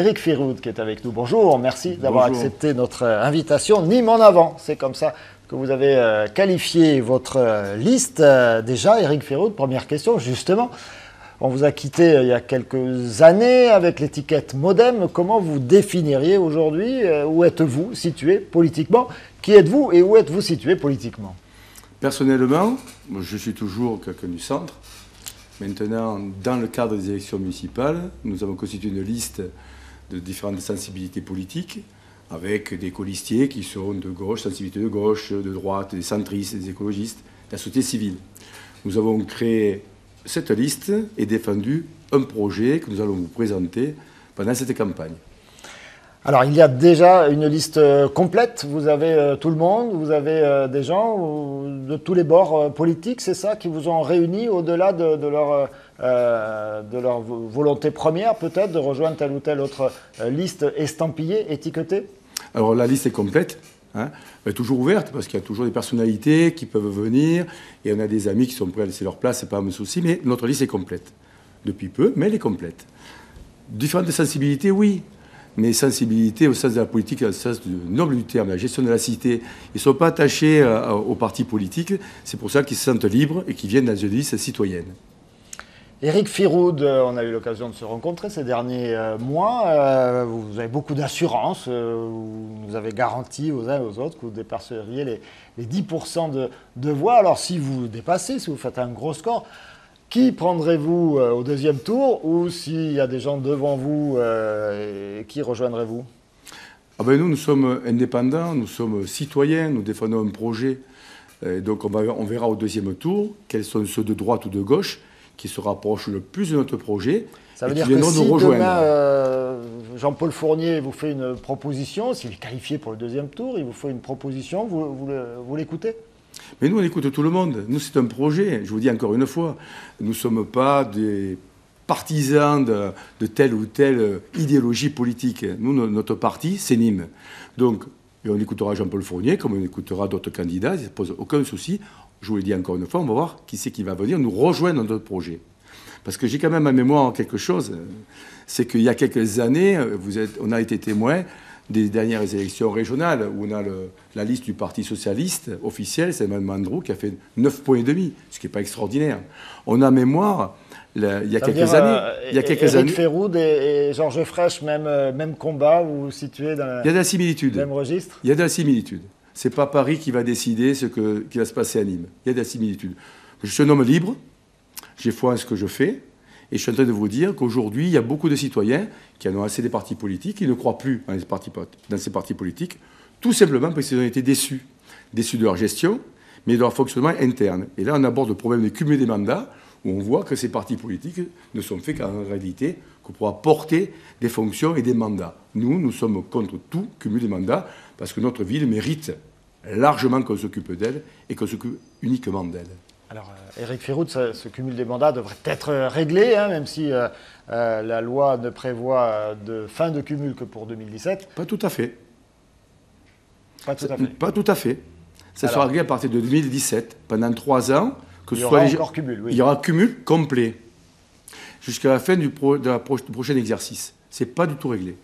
Éric Firoud qui est avec nous. Bonjour, merci d'avoir accepté notre invitation. Nîmes en avant, c'est comme ça que vous avez qualifié votre liste. Déjà, Éric Firoud, première question, justement. On vous a quitté il y a quelques années avec l'étiquette Modem. Comment vous définiriez aujourd'hui où êtes-vous situé politiquement? Qui êtes-vous et où êtes-vous situé politiquement? Personnellement, je suis toujours quelqu'un du centre. Maintenant, dans le cadre des élections municipales, nous avons constitué une liste de différentes sensibilités politiques avec des colistiers qui sont de gauche, sensibilité de gauche, de droite, des centristes, des écologistes, la société civile. Nous avons créé cette liste et défendu un projet que nous allons vous présenter pendant cette campagne. Alors, il y a déjà une liste complète. Vous avez tout le monde, vous avez des gens de tous les bords politiques, c'est ça, qui vous ont réunis au-delà de leur volonté première, peut-être, de rejoindre telle ou telle autre liste estampillée, étiquetée? Alors, la liste est complète, hein, elle est toujours ouverte, parce qu'il y a toujours des personnalités qui peuvent venir, et on a des amis qui sont prêts à laisser leur place, c'est pas un souci, mais notre liste est complète. Depuis peu, mais elle est complète. Différentes sensibilités, oui. Mais sensibilité au sens de la politique, au sens noble du terme, la gestion de la cité. Ils ne sont pas attachés aux partis politiques. C'est pour ça qu'ils se sentent libres et qu'ils viennent dans une liste citoyenne. Éric Firoud, on a eu l'occasion de se rencontrer ces derniers mois. Vous avez beaucoup d'assurance. Vous avez garanti aux uns et aux autres que vous dépasseriez les 10% de voix. Alors si vous dépassez, si vous faites un gros score, qui prendrez-vous au deuxième tour, ou s'il y a des gens devant vous, qui rejoindrez-vous? Nous sommes indépendants, nous sommes citoyens, nous défendons un projet. Donc on verra au deuxième tour quels sont ceux de droite ou de gauche qui se rapprochent le plus de notre projet. Ça veut dire que si demain Jean-Paul Fournier vous fait une proposition, s'il est qualifié pour le deuxième tour, il vous fait une proposition, vous l'écoutez? Mais nous, on écoute tout le monde. Nous, c'est un projet. Je vous dis encore une fois, nous ne sommes pas des partisans de telle ou telle idéologie politique. Nous, notre parti, c'est Nîmes. Donc, on écoutera Jean-Paul Fournier, comme on écoutera d'autres candidats. Ça ne pose aucun souci. Je vous le dis encore une fois, on va voir qui c'est qui va venir nous rejoindre dans notre projet. Parce que j'ai quand même en mémoire quelque chose. C'est qu'il y a quelques années, on a été témoin des dernières élections régionales, où on a la liste du Parti socialiste officielle, c'est Mme Mandrou, qui a fait 9,5 points, ce qui n'est pas extraordinaire. On a en mémoire, il y a quelques années... Éric Firoud et Georges Frêche, même combat, vous vous situez dans il y a de la similitude. Le même registre? Il y a de la similitude. Ce n'est pas Paris qui va décider ce qui va se passer à Nîmes. Il y a de la similitude. Je suis un homme libre, j'ai foi en ce que je fais, et je suis en train de vous dire qu'aujourd'hui, il y a beaucoup de citoyens qui en ont assez des partis politiques, qui ne croient plus dans ces partis politiques, tout simplement parce qu'ils ont été déçus. Déçus de leur gestion, mais de leur fonctionnement interne. Et là, on aborde le problème du cumul des mandats, où on voit que ces partis politiques ne sont faits qu'en réalité qu'on pourra porter des fonctions et des mandats. Nous sommes contre tout cumul des mandats, parce que notre ville mérite largement qu'on s'occupe d'elle et qu'on s'occupe uniquement d'elle. Alors, Éric Firoud, ce cumul des mandats devrait être réglé, hein, même si la loi ne prévoit de fin de cumul que pour 2017. Pas tout à fait. Pas tout à fait. Pas tout à fait. Ça sera réglé à partir de 2017, pendant 3 ans. Il y aura encore cumul, oui. Il y aura cumul complet, jusqu'à la fin du prochain exercice. Ce n'est pas du tout réglé.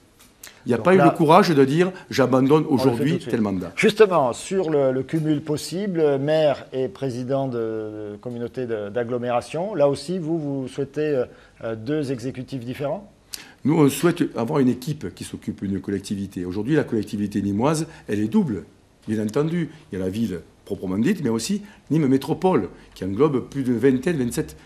Il n'y a pas eu le courage de dire « j'abandonne aujourd'hui tel mandat ». Justement, sur le cumul possible, maire et président de communauté d'agglomération, là aussi, vous souhaitez 2 exécutifs différents? Nous, on souhaite avoir une équipe qui s'occupe d'une collectivité. Aujourd'hui, la collectivité nîmoise, elle est double, bien entendu. Il y a la ville proprement dite, mais aussi Nîmes Métropole, qui englobe plus de 27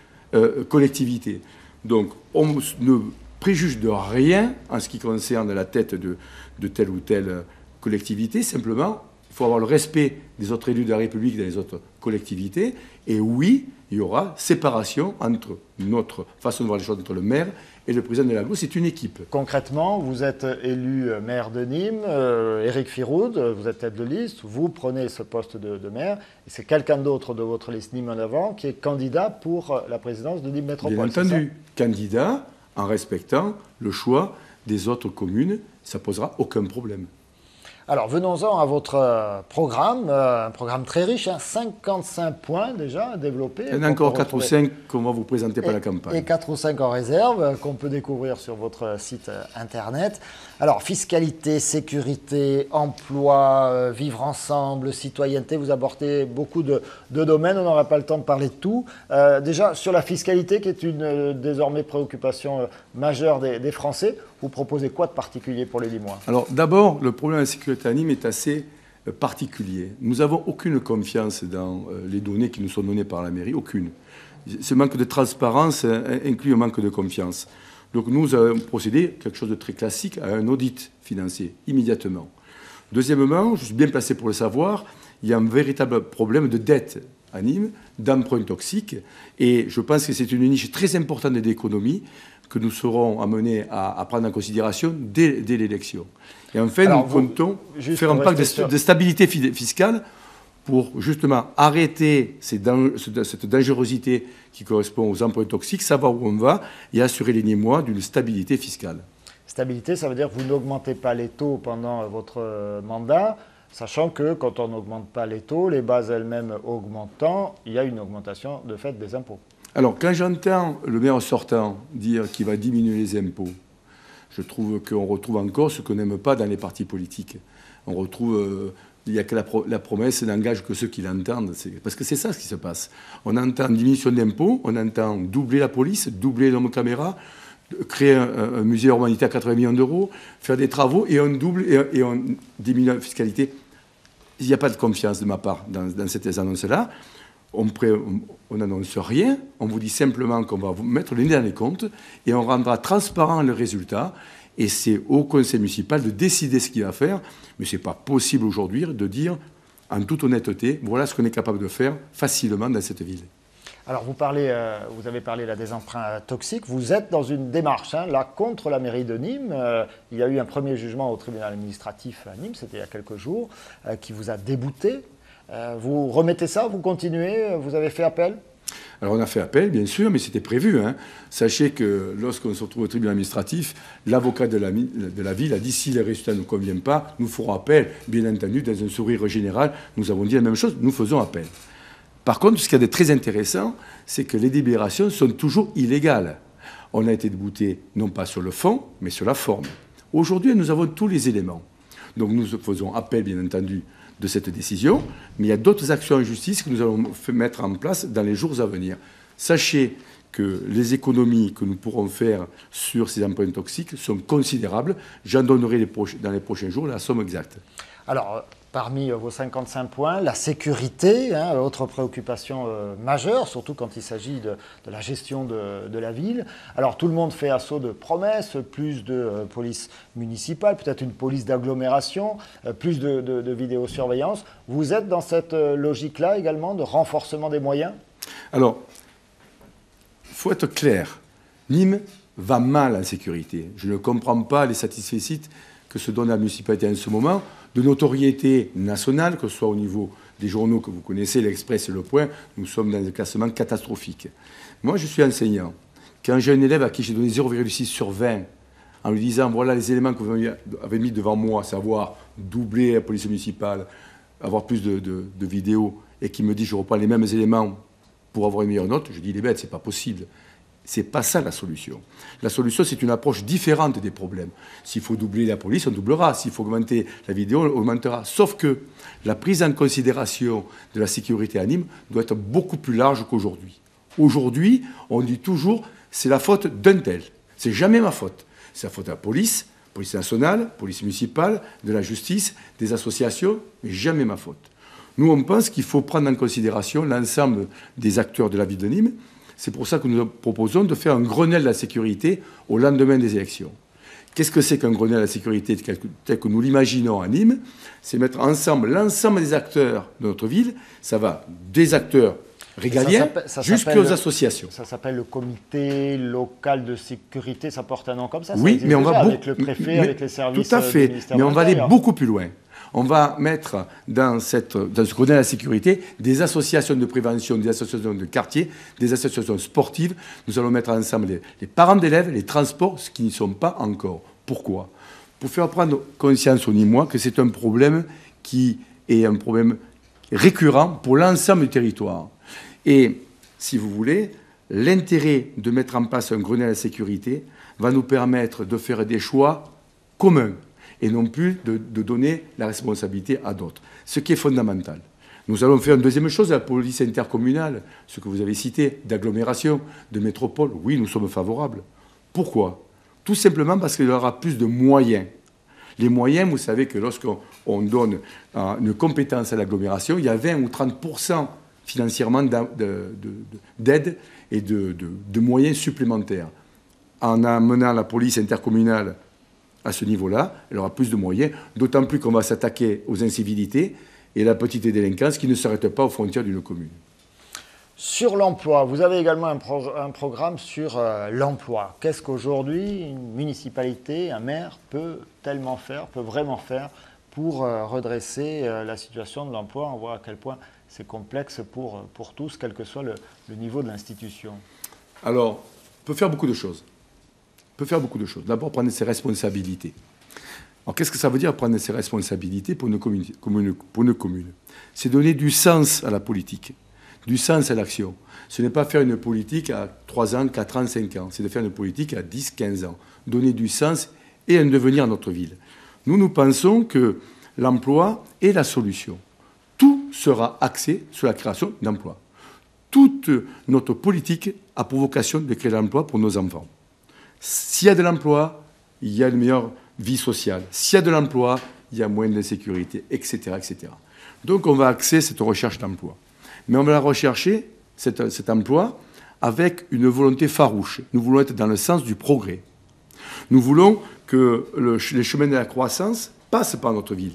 collectivités. Donc, on ne préjuge de rien en ce qui concerne la tête de telle ou telle collectivité. Simplement, il faut avoir le respect des autres élus de la République et des autres collectivités. Et oui, il y aura séparation entre notre façon de voir les choses, entre le maire et le président de l'agglo. C'est une équipe. Concrètement, vous êtes élu maire de Nîmes, Éric Firoud, vous êtes tête de liste, vous prenez ce poste de maire, et c'est quelqu'un d'autre de votre liste Nîmes en avant qui est candidat pour la présidence de Nîmes Métropole. Bien entendu, candidat en respectant le choix des autres communes, ça ne posera aucun problème. Alors, venons-en à votre programme, un programme très riche, 55 points déjà développés. Il y en a encore 4 ou 5 qu'on va vous présenter par la campagne. Et 4 ou 5 en réserve, qu'on peut découvrir sur votre site internet. Alors, fiscalité, sécurité, emploi, vivre ensemble, citoyenneté, vous abordez beaucoup de domaines, on n'aura pas le temps de parler de tout. Déjà, sur la fiscalité, qui est une désormais préoccupation majeure des Français, vous proposez quoi de particulier pour les Limois? Alors d'abord, le problème de la sécurité à Nîmes est assez particulier. Nous n'avons aucune confiance dans les données qui nous sont données par la mairie, aucune. Ce manque de transparence inclut un manque de confiance. Donc nous avons procédé, quelque chose de très classique, à un audit financier, immédiatement. Deuxièmement, je suis bien placé pour le savoir, il y a un véritable problème de dette à Nîmes, d'emprunt toxique, et je pense que c'est une niche très importante de l'économie que nous serons amenés à prendre en considération dès l'élection. Et enfin, nous comptons faire un pacte de stabilité fiscale pour justement arrêter cette dangerosité qui correspond aux emprunts toxiques, savoir où on va et assurer les Nîmois d'une stabilité fiscale. Stabilité, ça veut dire que vous n'augmentez pas les taux pendant votre mandat, sachant que quand on n'augmente pas les taux, les bases elles-mêmes augmentant, il y a une augmentation de fait des impôts. Alors, quand j'entends le maire sortant dire qu'il va diminuer les impôts, je trouve qu'on retrouve encore ce qu'on n'aime pas dans les partis politiques. On retrouve, il n'y a que la promesse n'engage que ceux qui l'entendent. Parce que c'est ça ce qui se passe. On entend diminution d'impôts, on entend doubler la police, doubler l'homme caméra, créer un musée humanitaire à 80 millions d'euros, faire des travaux et on double et on diminue la fiscalité. Il n'y a pas de confiance de ma part dans ces annonces-là. On n'annonce rien, on vous dit simplement qu'on va vous mettre le nez dans les comptes et on rendra transparent le résultat. Et c'est au conseil municipal de décider ce qu'il va faire. Mais ce n'est pas possible aujourd'hui de dire, en toute honnêteté, voilà ce qu'on est capable de faire facilement dans cette ville. Alors vous avez parlé là, des emprunts toxiques. Vous êtes dans une démarche là, contre la mairie de Nîmes. Il y a eu un premier jugement au tribunal administratif à Nîmes, c'était il y a quelques jours, qui vous a débouté. Vous remettez ça, vous continuez, vous avez fait appel? Alors on a fait appel, bien sûr, mais c'était prévu. Sachez que lorsqu'on se retrouve au tribunal administratif, l'avocat de la ville a dit si les résultats ne conviennent pas, nous ferons appel. Bien entendu, dans un sourire général, nous avons dit la même chose, nous faisons appel. Par contre, ce qu'il y a de très intéressant, c'est que les délibérations sont toujours illégales. On a été débouté non pas sur le fond, mais sur la forme. Aujourd'hui, nous avons tous les éléments. Donc nous faisons appel, bien entendu, de cette décision, mais il y a d'autres actions en justice que nous allons mettre en place dans les jours à venir. Sachez que les économies que nous pourrons faire sur ces emprunts toxiques sont considérables. J'en donnerai dans les prochains jours la somme exacte. Alors, parmi vos 55 points, la sécurité, autre préoccupation majeure, surtout quand il s'agit de la gestion de la ville. Alors tout le monde fait assaut de promesses, plus de police municipale, peut-être une police d'agglomération, plus de vidéosurveillance. Vous êtes dans cette logique-là également de renforcement des moyens? Alors, il faut être clair. Nîmes va mal en sécurité. Je ne comprends pas les satisfecit que se donne la municipalité en ce moment, de notoriété nationale, que ce soit au niveau des journaux que vous connaissez, l'Express et Le Point, nous sommes dans un classement catastrophique. Moi, je suis enseignant. Quand j'ai un élève à qui j'ai donné 0,6 sur 20, en lui disant, voilà les éléments que vous avez mis devant moi, à savoir doubler la police municipale, avoir plus de vidéos, et qui me dit, je reprends les mêmes éléments pour avoir une meilleure note, je dis, les bêtes, c'est pas possible. C'est pas ça la solution. La solution, c'est une approche différente des problèmes. S'il faut doubler la police, on doublera. S'il faut augmenter la vidéo, on augmentera. Sauf que la prise en considération de la sécurité à Nîmes doit être beaucoup plus large qu'aujourd'hui. Aujourd'hui, on dit toujours, c'est la faute d'un tel. C'est jamais ma faute. C'est la faute de la police nationale, police municipale, de la justice, des associations, mais jamais ma faute. Nous, on pense qu'il faut prendre en considération l'ensemble des acteurs de la ville de Nîmes. C'est pour ça que nous proposons de faire un Grenelle de la sécurité au lendemain des élections. Qu'est-ce que c'est qu'un Grenelle de la sécurité tel que nous l'imaginons à Nîmes? C'est mettre ensemble l'ensemble des acteurs de notre ville. Ça va des acteurs régaliens jusqu'aux associations. Ça s'appelle le comité local de sécurité, ça porte un nom comme ça? Oui, mais on va avec le préfet, avec les services. Tout à fait, mais on va aller beaucoup plus loin. On va mettre dans ce Grenelle de la sécurité des associations de prévention, des associations de quartier, des associations sportives. Nous allons mettre ensemble les parents d'élèves, les transports, ce qui n'y sont pas encore. Pourquoi? pour faire prendre conscience aux Nîmois que c'est un problème qui est un problème récurrent pour l'ensemble du territoire. Et, si vous voulez, l'intérêt de mettre en place un Grenelle à la sécurité va nous permettre de faire des choix communs et non plus de donner la responsabilité à d'autres, ce qui est fondamental. Nous allons faire une deuxième chose, la police intercommunale, ce que vous avez cité, d'agglomération, de métropole. Oui, nous sommes favorables. Pourquoi ? Tout simplement parce qu'il y aura plus de moyens. Les moyens, vous savez que lorsqu'on donne une compétence à l'agglomération, il y a 20 ou 30% financièrement d'aide et de moyens supplémentaires. En amenant la police intercommunale à ce niveau-là, elle aura plus de moyens, d'autant plus qu'on va s'attaquer aux incivilités et la petite délinquance qui ne s'arrête pas aux frontières d'une commune. Sur l'emploi, vous avez également un programme sur l'emploi. Qu'est-ce qu'aujourd'hui une municipalité, un maire peut vraiment faire pour redresser la situation de l'emploi? On voit à quel point c'est complexe pour tous, quel que soit le niveau de l'institution. Alors, on peut faire beaucoup de choses. D'abord, prendre ses responsabilités. Alors, qu'est-ce que ça veut dire prendre ses responsabilités pour une commune? C'est donner du sens à la politique, du sens à l'action. Ce n'est pas faire une politique à 3 ans, 4 ans, 5 ans. C'est de faire une politique à 10, 15 ans. Donner du sens et un devenir à notre ville. Nous pensons que l'emploi est la solution. Tout sera axé sur la création d'emplois. Toute notre politique a pour vocation de créer l'emploi pour nos enfants. S'il y a de l'emploi, il y a une meilleure vie sociale. S'il y a de l'emploi, il y a moins d'insécurité, etc., etc. Donc on va axer cette recherche d'emploi. Mais on va la rechercher, cet emploi, avec une volonté farouche. Nous voulons être dans le sens du progrès. Nous voulons que les chemins de la croissance passent par notre ville.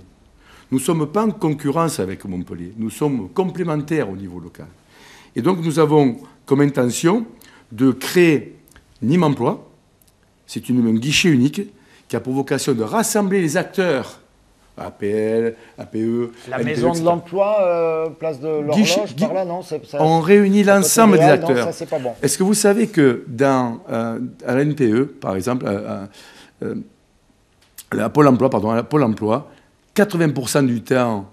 Nous ne sommes pas en concurrence avec Montpellier. Nous sommes complémentaires au niveau local. Et donc nous avons comme intention de créer Nîmes Emploi. C'est un guichet unique qui a pour vocation de rassembler les acteurs, APL, APE... La maison de l'emploi, place de l'Horloge, par là, non? On réunit l'ensemble des acteurs. Non, ça, c'est pas bon. Est-ce que vous savez que à la NPE, par exemple, à Pôle emploi, 80% du temps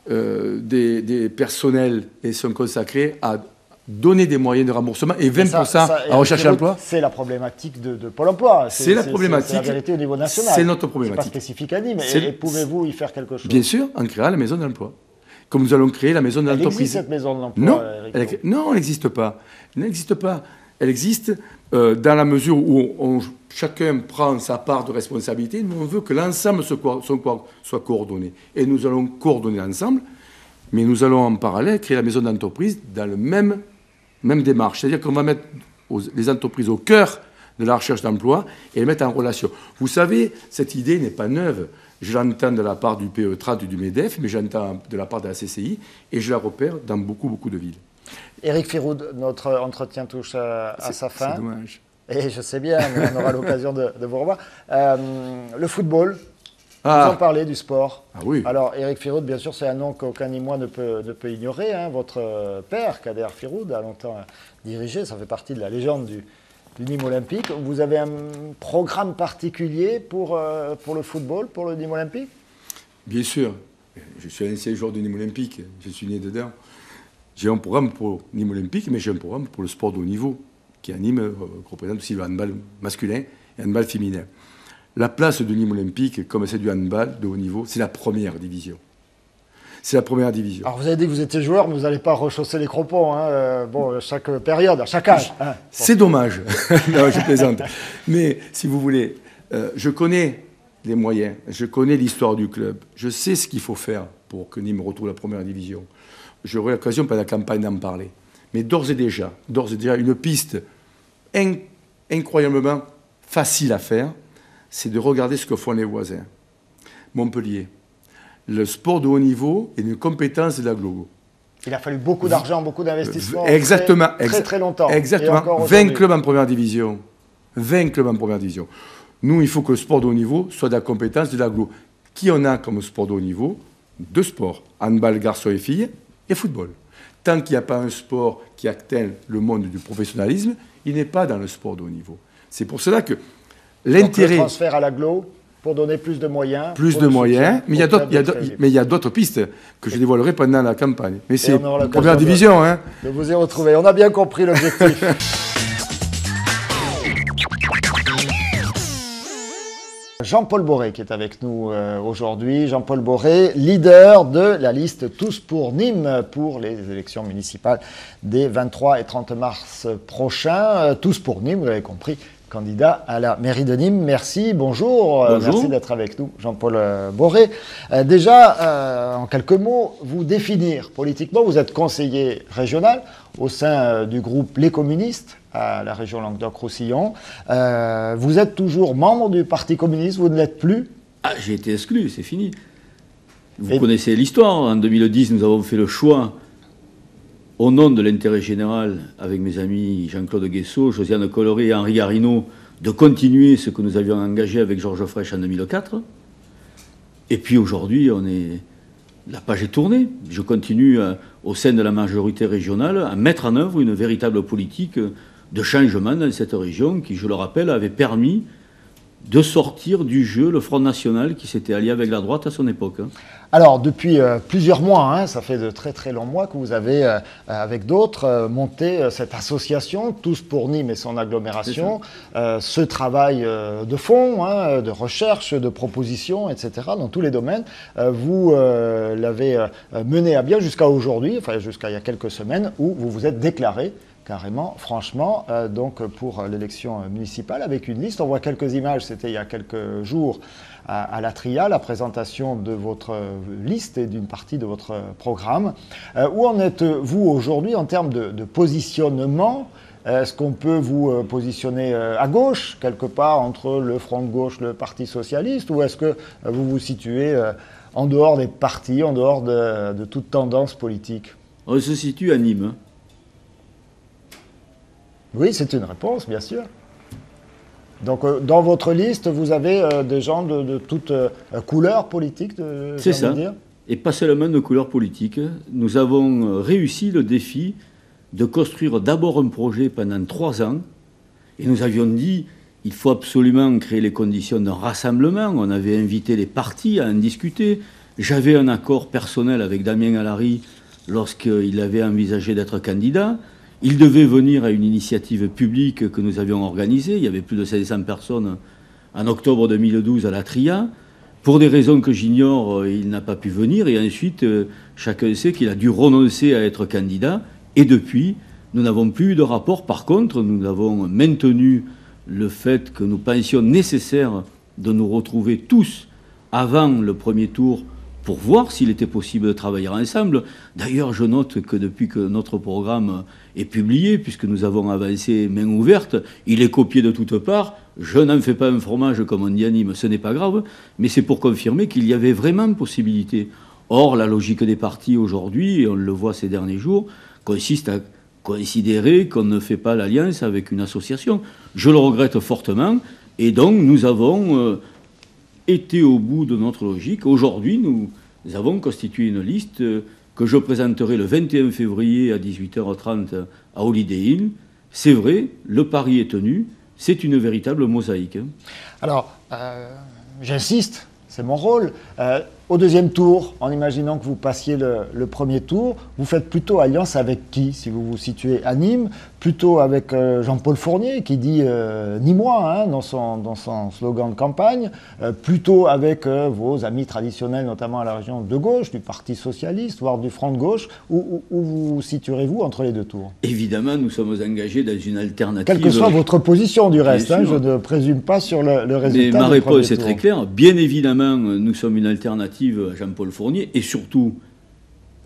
des personnels sont consacrés à donner des moyens de remboursement et 20% à recherche d'emploi. C'est la problématique de Pôle emploi. C'est la problématique. C'est la vérité au niveau national. C'est notre problématique. C'est pas spécifique à Nîmes. Et pouvez-vous y faire quelque chose? Bien sûr, en créant la maison de l'emploi. Comme nous allons créer la maison de l'entreprise. Elle existe, cette maison de l'emploi? Non, elle n'existe pas. Elle n'existe pas. Elle existe dans la mesure où chacun prend sa part de responsabilité. Nous, on veut que l'ensemble soit coordonné. Et nous allons coordonner ensemble, mais nous allons en parallèle créer la maison d'entreprise dans le même démarche. C'est-à-dire qu'on va mettre les entreprises au cœur de la recherche d'emploi et les mettre en relation. Vous savez, cette idée n'est pas neuve. Je l'entends de la part du PE30 et du MEDEF, mais j'entends de la part de la CCI et je la repère dans beaucoup, beaucoup de villes. Éric Firoud, notre entretien touche à sa fin. C'est dommage. Et je sais bien, mais on aura l'occasion de vous revoir. Le football, vous en parlez du sport. Ah oui. Alors, Éric Firoud, bien sûr, c'est un nom qu'aucun Nîmois ne peut ignorer. Hein. Votre père, Kader Firoud, a longtemps dirigé, ça fait partie de la légende du Nîmes Olympique. Vous avez un programme particulier pour le football, pour le Nîmes Olympique? Bien sûr. Je suis un ancien joueur du Nîmes Olympique. Je suis né dedans. J'ai un programme pour Nîmes Olympique, mais j'ai un programme pour le sport de haut niveau, qui à Nîmes représente aussi le handball masculin et le handball féminin. La place de Nîmes Olympique, comme celle du handball de haut niveau, c'est la première division. C'est la première division. Alors vous avez dit que vous étiez joueur, mais vous n'allez pas rechausser les crampons, hein, à chaque période, à chaque âge. Hein. C'est dommage. Non, je plaisante. Mais si vous voulez, je connais les moyens, je connais l'histoire du club, je sais ce qu'il faut faire pour que Nîmes retrouve la première division. J'aurai l'occasion pendant la campagne d'en parler. Mais d'ores et déjà, une piste incroyablement facile à faire, c'est de regarder ce que font les voisins. Montpellier. Le sport de haut niveau est une compétence de l'agglo. Il a fallu beaucoup d'argent, beaucoup d'investissements. Exactement. Très longtemps. Exactement. 20 clubs en première division. 20 clubs en première division. Nous, il faut que le sport de haut niveau soit de la compétence de l'agglo. Qui on a comme sport de haut niveau? 2 sports. Handball, garçons et filles, et football. Tant qu'il n'y a pas un sport qui atteint le monde du professionnalisme, il n'est pas dans le sport de haut niveau. C'est pour cela que l'intérêt... Donc le transfert à l'agglo, pour donner plus de moyens. Plus de moyens, mais il y a d'autres pistes que je dévoilerai pendant la campagne. Mais c'est première division. De vous y retrouver. On a bien compris l'objectif. Jean-Paul Boré qui est avec nous aujourd'hui. Jean-Paul Boré, leader de la liste Tous pour Nîmes pour les élections municipales des 23 et 30 mars prochains. Tous pour Nîmes, vous l'avez compris, candidat à la mairie de Nîmes. Merci, bonjour. Merci d'être avec nous, Jean-Paul Boré. Déjà, en quelques mots, vous définir politiquement, vous êtes conseiller régional au sein du groupe Les Communistes à la région Languedoc-Roussillon. Vous êtes toujours membre du Parti communiste, vous ne l'êtes plus? J'ai été exclu, c'est fini. Vous connaissez l'histoire. En 2010, nous avons fait le choix, au nom de l'intérêt général, avec mes amis Jean-Claude Guessot, Josiane Colloré et Henri Garino, de continuer ce que nous avions engagé avec Georges Frêche en 2004. Et puis aujourd'hui, la page est tournée. Je continue au sein de la majorité régionale à mettre en œuvre une véritable politique de changement dans cette région qui, je le rappelle, avait permis de sortir du jeu le Front National qui s'était allié avec la droite à son époque. Alors, depuis plusieurs mois, ça fait de très très longs mois que vous avez, avec d'autres, monté cette association, Tous pour Nîmes et son agglomération, ce travail de fond, de recherche, de proposition, etc., dans tous les domaines. Vous l'avez mené à bien jusqu'à aujourd'hui, enfin jusqu'à il y a quelques semaines, où vous vous êtes déclaré carrément, franchement, donc pour l'élection municipale avec une liste. On voit quelques images, c'était il y a quelques jours à la TRIA, la présentation de votre liste et d'une partie de votre programme. Où en êtes-vous aujourd'hui en termes de positionnement? Est-ce qu'on peut vous positionner à gauche, quelque part, entre le Front de gauche, le Parti socialiste, ou est-ce que vous vous situez en dehors des partis, en dehors de toute tendance politique? On se situe à Nîmes. Oui, c'est une réponse, bien sûr. Donc, dans votre liste, vous avez des gens de toute couleur politique, c'est ça. Dire. Et pas seulement de couleur politique. Nous avons réussi le défi de construire d'abord un projet pendant 3 ans. Et nous avions dit, il faut absolument créer les conditions d'un rassemblement. On avait invité les partis à en discuter. J'avais un accord personnel avec Damien Alary lorsqu'il avait envisagé d'être candidat. Il devait venir à une initiative publique que nous avions organisée. Il y avait plus de 500 personnes en octobre 2012 à la TRIA. Pour des raisons que j'ignore, il n'a pas pu venir. Et ensuite, chacun sait qu'il a dû renoncer à être candidat. Et depuis, nous n'avons plus eu de rapport. Par contre, nous avons maintenu le fait que nous pensions nécessaire de nous retrouver tous avant le premier tour pour voir s'il était possible de travailler ensemble. D'ailleurs, je note que depuis que notre programme est publié, puisque nous avons avancé main ouverte, il est copié de toutes parts. Je n'en fais pas un fromage, comme on dit à Nîmes, ce n'est pas grave, mais c'est pour confirmer qu'il y avait vraiment possibilité. Or, la logique des partis aujourd'hui, et on le voit ces derniers jours, consiste à considérer qu'on ne fait pas l'alliance avec une association. Je le regrette fortement, et donc nous avons été au bout de notre logique. Aujourd'hui, nous avons constitué une liste que je présenterai le 21 février à 18h30 à Holiday Inn. C'est vrai, le pari est tenu, c'est une véritable mosaïque. Alors, j'insiste, c'est mon rôle. Au deuxième tour, en imaginant que vous passiez le premier tour, vous faites plutôt alliance avec qui, si vous vous situez à Nîmes? Plutôt avec Jean-Paul Fournier, qui dit « ni moi » dans son slogan de campagne, plutôt avec vos amis traditionnels, notamment à la région de gauche, du Parti socialiste, voire du Front de gauche. Où vous situerez-vous entre les deux tours? Évidemment, nous sommes engagés dans une alternative. Quelle que soit votre position du reste, je ne présume pas sur le résultat. Mais ma réponse est très claire. Bien évidemment, nous sommes une alternative à Jean-Paul Fournier et surtout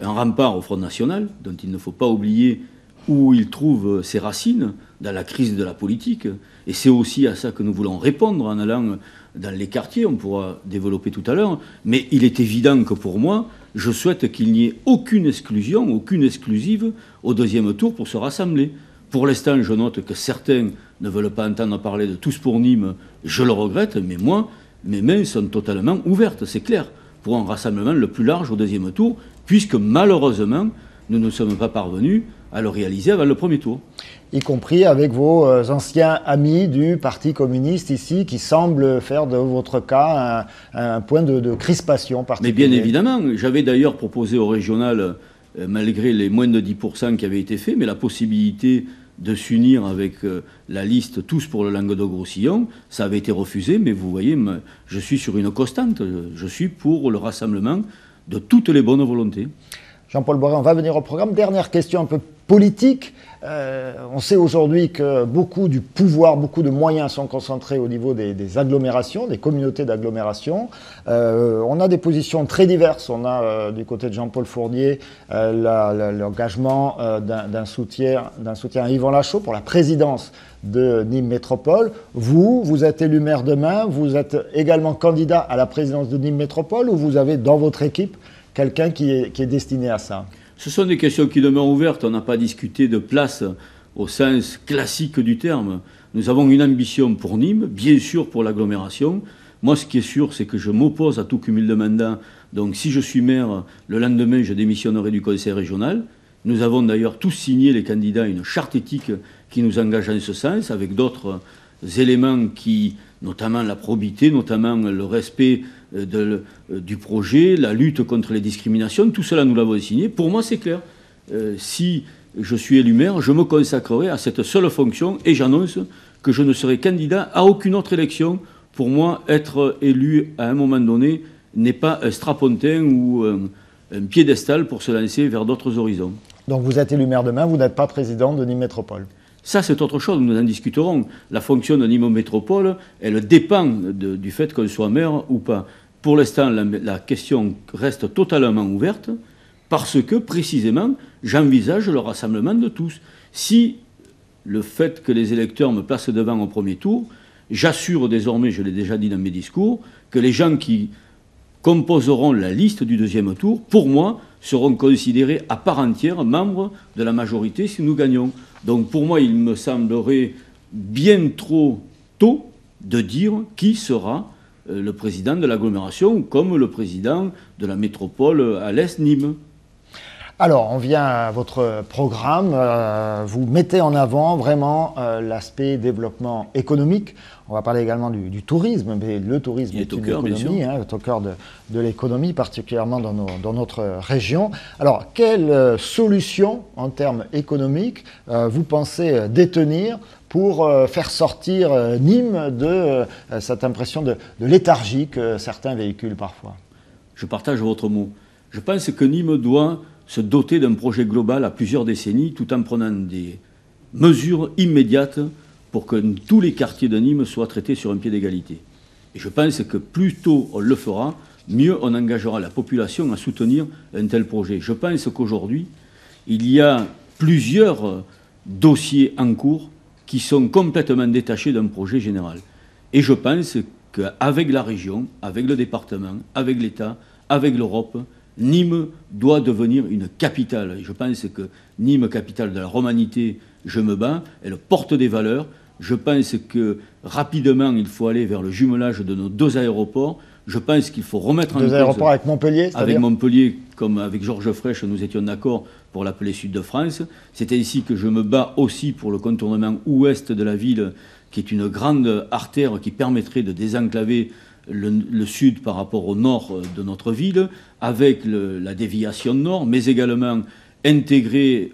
un rempart au Front National, dont il ne faut pas oublier où il trouve ses racines dans la crise de la politique. Et c'est aussi à ça que nous voulons répondre en allant dans les quartiers, on pourra développer tout à l'heure. Mais il est évident que pour moi, je souhaite qu'il n'y ait aucune exclusion, aucune exclusive au deuxième tour pour se rassembler. Pour l'instant, je note que certains ne veulent pas entendre parler de Tous pour Nîmes. Je le regrette, mais moi, mes mains sont totalement ouvertes, c'est clair, pour un rassemblement le plus large au deuxième tour, puisque malheureusement, nous ne sommes pas parvenus à le réaliser avant le premier tour. Y compris avec vos anciens amis du Parti communiste ici, qui semblent faire de votre cas un point de crispation particulier. Mais bien évidemment, j'avais d'ailleurs proposé au régional, malgré les moins de 10% qui avaient été faits, mais la possibilité de s'unir avec la liste Tous pour le Languedoc-Roussillon, ça avait été refusé, mais vous voyez, je suis sur une constante, je suis pour le rassemblement de toutes les bonnes volontés. Jean-Paul Boré, on va venir au programme. Dernière question un peu politique. On sait aujourd'hui que beaucoup du pouvoir, beaucoup de moyens sont concentrés au niveau des agglomérations, des communautés d'agglomération. On a des positions très diverses. On a du côté de Jean-Paul Fournier l'engagement d'un soutien à Yvan Lachaud pour la présidence de Nîmes Métropole. Vous êtes élu maire demain, vous êtes également candidat à la présidence de Nîmes Métropole, ou vous avez dans votre équipe quelqu'un qui est destiné à ça? Ce sont des questions qui demeurent ouvertes. On n'a pas discuté de place au sens classique du terme. Nous avons une ambition pour Nîmes, bien sûr pour l'agglomération. Moi, ce qui est sûr, c'est que je m'oppose à tout cumul de mandats. Donc, si je suis maire, le lendemain, je démissionnerai du conseil régional. Nous avons d'ailleurs tous signé, les candidats, une charte éthique qui nous engage en ce sens, avec d'autres éléments qui, notamment la probité, notamment le respect du projet, la lutte contre les discriminations, tout cela nous l'avons signé. Pour moi, c'est clair. Si je suis élu maire, je me consacrerai à cette seule fonction et j'annonce que je ne serai candidat à aucune autre élection. Pour moi, être élu à un moment donné n'est pas un strapontin ou un piédestal pour se lancer vers d'autres horizons. Donc vous êtes élu maire demain, vous n'êtes pas président de Nîmes Métropole. Ça, c'est autre chose, nous en discuterons. La fonction de Nîmes Métropole, elle dépend du fait qu'on soit maire ou pas. Pour l'instant, la question reste totalement ouverte parce que, précisément, j'envisage le rassemblement de tous. Si le fait que les électeurs me placent devant au premier tour, j'assure désormais, je l'ai déjà dit dans mes discours, que les gens qui composeront la liste du deuxième tour, pour moi, seront considérés à part entière membres de la majorité si nous gagnons. Donc pour moi, il me semblerait bien trop tôt de dire qui sera le président de l'agglomération, comme le président de la métropole à l'Est, Nîmes. Alors, on vient à votre programme. Vous mettez en avant vraiment l'aspect développement économique. On va parler également du tourisme, mais le tourisme est une économie, est au cœur de l'économie, particulièrement dans notre région. Alors, quelle solution en termes économiques vous pensez détenir pour faire sortir Nîmes de cette impression de léthargie que certains véhiculent parfois? Je partage votre mot. Je pense que Nîmes doit se doter d'un projet global à plusieurs décennies, tout en prenant des mesures immédiates pour que tous les quartiers de Nîmes soient traités sur un pied d'égalité. Et je pense que plus tôt on le fera, mieux on engagera la population à soutenir un tel projet. Je pense qu'aujourd'hui, il y a plusieurs dossiers en cours qui sont complètement détachés d'un projet général. Et je pense qu'avec la région, avec le département, avec l'État, avec l'Europe, Nîmes doit devenir une capitale. Et je pense que Nîmes, capitale de la romanité, je me bats, elle porte des valeurs. Je pense que rapidement, il faut aller vers le jumelage de nos deux aéroports. Je pense qu'il faut remettre en cause... Deux aéroports avec Montpellier, avec Montpellier, comme avec Georges Frêche, nous étions d'accord pour l'appeler Sud de France. C'est ainsi que je me bats aussi pour le contournement ouest de la ville, qui est une grande artère qui permettrait de désenclaver le sud par rapport au nord de notre ville, avec la déviation nord, mais également intégrer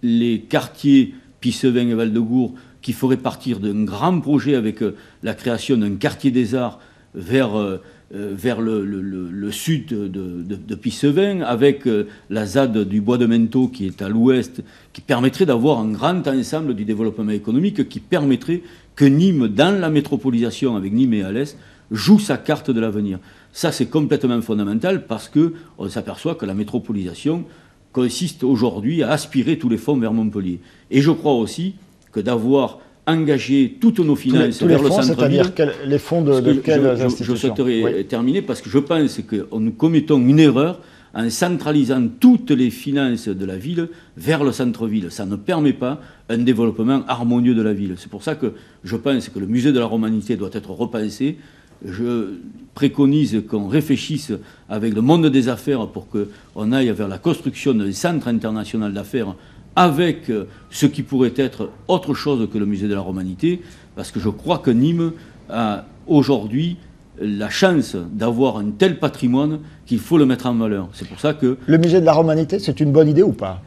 les quartiers Pissevin et Val-de-Gour, qui feraient partir d'un grand projet avec la création d'un quartier des arts vers le sud de Pissevin, avec la ZAD du Bois de Menteau qui est à l'ouest, qui permettrait d'avoir un grand ensemble du développement économique qui permettrait que Nîmes, dans la métropolisation avec Nîmes et Alès, joue sa carte de l'avenir. Ça, c'est complètement fondamental parce qu'on s'aperçoit que la métropolisation consiste aujourd'hui à aspirer tous les fonds vers Montpellier. Et je crois aussi que d'avoir engagé toutes nos finances vers le centre-ville... C'est-à-dire les fonds de quelles institutions? Je souhaiterais terminer parce que je pense que nous commettons une erreur en centralisant toutes les finances de la ville vers le centre-ville. Ça ne permet pas un développement harmonieux de la ville. C'est pour ça que je pense que le musée de la Romanité doit être repensé. Je préconise qu'on réfléchisse avec le monde des affaires pour qu'on aille vers la construction d'un centre international d'affaires avec ce qui pourrait être autre chose que le musée de la Romanité, parce que je crois que Nîmes a aujourd'hui la chance d'avoir un tel patrimoine qu'il faut le mettre en valeur. C'est pour ça que... Le musée de la Romanité, c'est une bonne idée ou pas?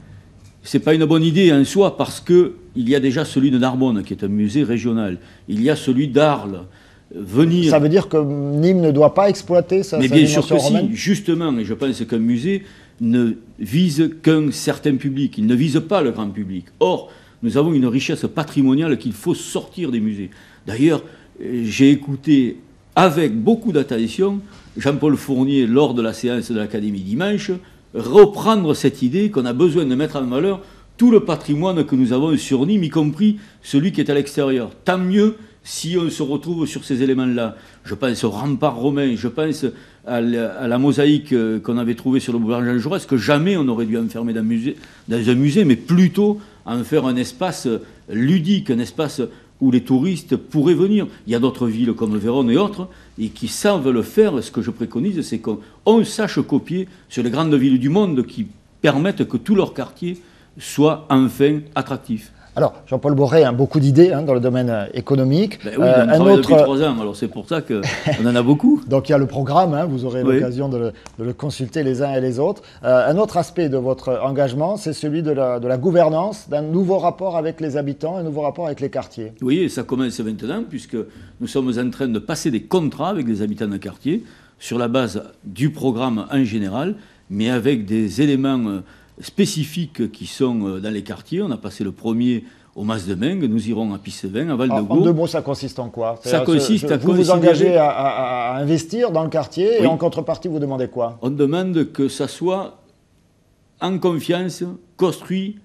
Ce n'est pas une bonne idée en soi, parce qu'il y a déjà celui de Narbonne, qui est un musée régional. Il y a celui d'Arles. Ça veut dire que Nîmes ne doit pas exploiter sa dimension romaine? Si, justement, et je pense qu'un musée ne vise qu'un certain public. Il ne vise pas le grand public. Or, nous avons une richesse patrimoniale qu'il faut sortir des musées. D'ailleurs, j'ai écouté avec beaucoup d'attention Jean-Paul Fournier, lors de la séance de l'Académie dimanche, reprendre cette idée qu'on a besoin de mettre en valeur tout le patrimoine que nous avons sur Nîmes, y compris celui qui est à l'extérieur. Tant mieux si on se retrouve sur ces éléments-là. Je pense au rempart romain, je pense à la mosaïque qu'on avait trouvée sur le boulevard Jean Jaurès, que jamais on aurait dû enfermer dans un musée, mais plutôt en faire un espace ludique, un espace où les touristes pourraient venir. Il y a d'autres villes comme Vérone et autres, et qui savent le faire. Ce que je préconise, c'est qu'on sache copier sur les grandes villes du monde qui permettent que tout leur quartier soit enfin attractif. Alors, Jean-Paul Boré a beaucoup d'idées dans le domaine économique. Ben oui, on travaille depuis 3 ans, alors c'est pour ça qu'on en a beaucoup. Donc il y a le programme, vous aurez l'occasion de le consulter les uns et les autres. Un autre aspect de votre engagement, c'est celui de la gouvernance, d'un nouveau rapport avec les habitants, un nouveau rapport avec les quartiers. Oui, et ça commence maintenant, puisque nous sommes en train de passer des contrats avec les habitants de quartier, sur la base du programme en général, mais avec des éléments spécifiques qui sont dans les quartiers. On a passé le premier au Mas de Meung, nous irons à Pissevin, à Val-de-Gau. En 2 mots, ça consiste en quoi? Ça consiste à vous vous engagez à investir dans le quartier, et en contrepartie, vous demandez quoi? On demande que ça soit en confiance, construit,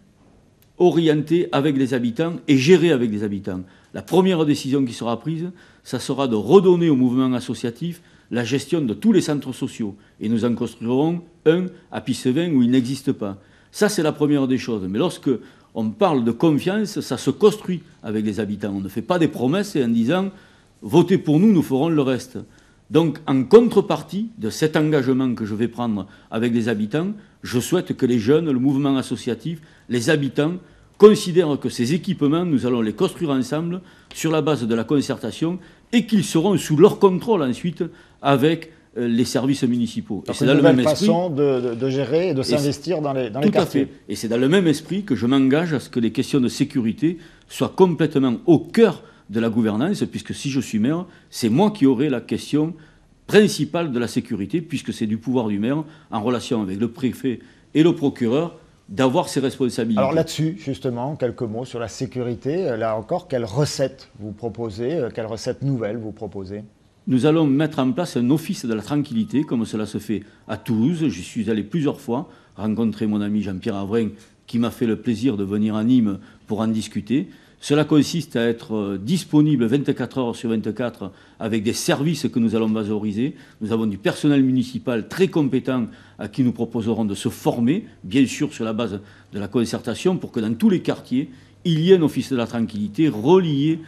orienté avec les habitants et géré avec les habitants. La première décision qui sera prise, ça sera de redonner au mouvement associatif la gestion de tous les centres sociaux. Et nous en construirons un à Pissevin où il n'existe pas. Ça, c'est la première des choses. Mais lorsque on parle de confiance, ça se construit avec les habitants. On ne fait pas des promesses en disant « votez pour nous, nous ferons le reste ». Donc, en contrepartie de cet engagement que je vais prendre avec les habitants, je souhaite que les jeunes, le mouvement associatif, les habitants, considèrent que ces équipements, nous allons les construire ensemble sur la base de la concertation et qu'ils seront sous leur contrôle ensuite avec les services municipaux. C'est une nouvelle façon de gérer et de s'investir dans les quartiers. Tout à fait. Et c'est dans le même esprit que je m'engage à ce que les questions de sécurité soient complètement au cœur de la gouvernance, puisque si je suis maire, c'est moi qui aurai la question principale de la sécurité, puisque c'est du pouvoir du maire, en relation avec le préfet et le procureur, d'avoir ses responsabilités. Alors là-dessus, justement, quelques mots sur la sécurité. Là encore, quelles recettes vous proposez, quelles recettes nouvelles vous proposez? Nous allons mettre en place un office de la tranquillité, comme cela se fait à Toulouse. J'y suis allé plusieurs fois, rencontrer mon ami Jean-Pierre Avrain, qui m'a fait le plaisir de venir à Nîmes pour en discuter. Cela consiste à être disponible 24 heures sur 24 avec des services que nous allons valoriser. Nous avons du personnel municipal très compétent à qui nous proposerons de se former, bien sûr sur la base de la concertation, pour que dans tous les quartiers, il y ait un office de la tranquillité relié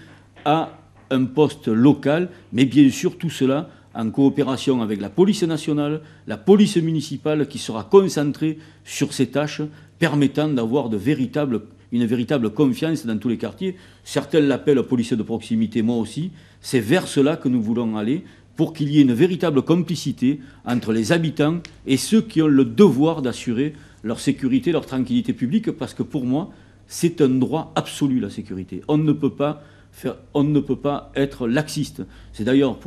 à un poste local, mais bien sûr tout cela en coopération avec la police nationale, la police municipale qui sera concentrée sur ces tâches, permettant d'avoir une véritable confiance dans tous les quartiers. Certains l'appellent police de proximité, moi aussi. C'est vers cela que nous voulons aller pour qu'il y ait une véritable complicité entre les habitants et ceux qui ont le devoir d'assurer leur sécurité, leur tranquillité publique, parce que pour moi, c'est un droit absolu, la sécurité. On ne peut pas être laxiste. C'est d'ailleurs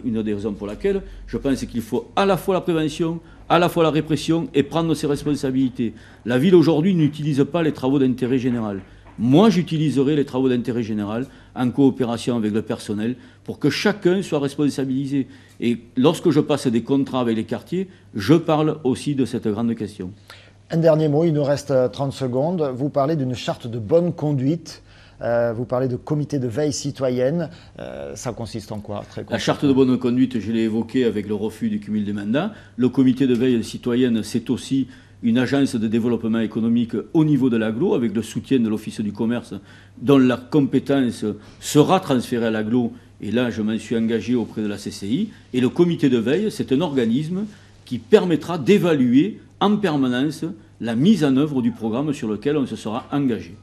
une des raisons pour laquelle je pense qu'il faut à la fois la prévention, à la fois la répression et prendre ses responsabilités. La ville aujourd'hui n'utilise pas les travaux d'intérêt général. Moi, j'utiliserai les travaux d'intérêt général en coopération avec le personnel pour que chacun soit responsabilisé. Et lorsque je passe des contrats avec les quartiers, je parle aussi de cette grande question. Un dernier mot, il nous reste 30 secondes. Vous parlez d'une charte de bonne conduite. Vous parlez de comité de veille citoyenne. Ça consiste en quoi, très concrètement? La charte de bonne conduite, je l'ai évoquée avec le refus du cumul des mandats. Le comité de veille citoyenne, c'est aussi une agence de développement économique au niveau de l'agglo, avec le soutien de l'Office du commerce, dont la compétence sera transférée à l'agglo. Et là, je m'en suis engagé auprès de la CCI. Et le comité de veille, c'est un organisme qui permettra d'évaluer en permanence la mise en œuvre du programme sur lequel on se sera engagé.